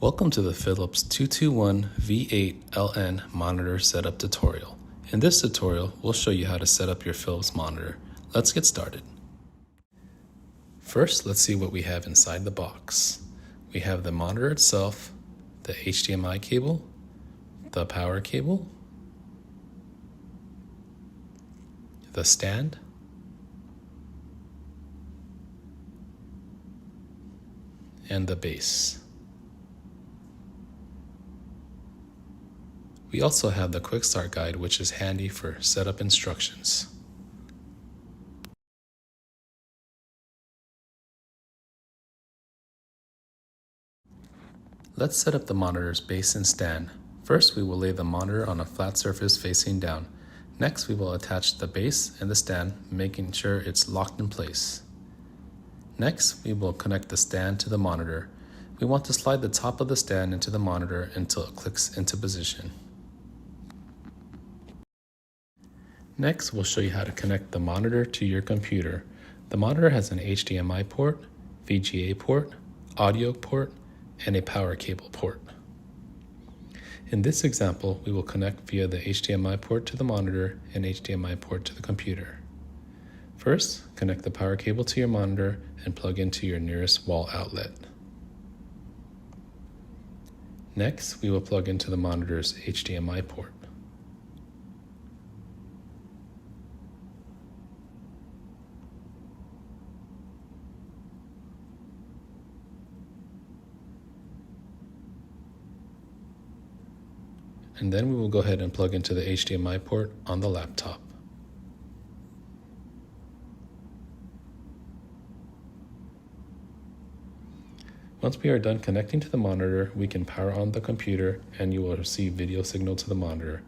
Welcome to the Philips 221 V8LN monitor setup tutorial. In this tutorial, we'll show you how to set up your Philips monitor. Let's get started. First, let's see what we have inside the box. We have the monitor itself, the HDMI cable, the power cable, the stand, and the base. We also have the quick start guide, which is handy for setup instructions. Let's set up the monitor's base and stand. First, we will lay the monitor on a flat surface facing down. Next, we will attach the base and the stand, making sure it's locked in place. Next, we will connect the stand to the monitor. We want to slide the top of the stand into the monitor until it clicks into position. Next, we'll show you how to connect the monitor to your computer. The monitor has an HDMI port, VGA port, audio port, and a power cable port. In this example, we will connect via the HDMI port to the monitor and HDMI port to the computer. First, connect the power cable to your monitor and plug into your nearest wall outlet. Next, we will plug into the monitor's HDMI port. And then we will go ahead and plug into the HDMI port on the laptop. Once we are done connecting to the monitor, we can power on the computer and you will receive video signal to the monitor.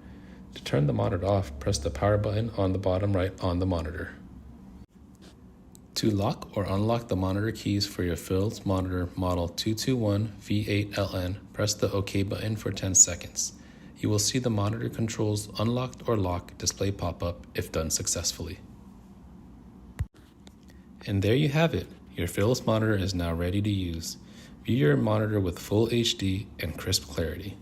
To turn the monitor off, press the power button on the bottom right on the monitor. To lock or unlock the monitor keys for your Philips monitor model 221 V8LN, press the OK button for 10 seconds. You will see the monitor controls unlocked or lock display pop up if done successfully. And there you have it. Your Philips monitor is now ready to use. View your monitor with full HD and crisp clarity.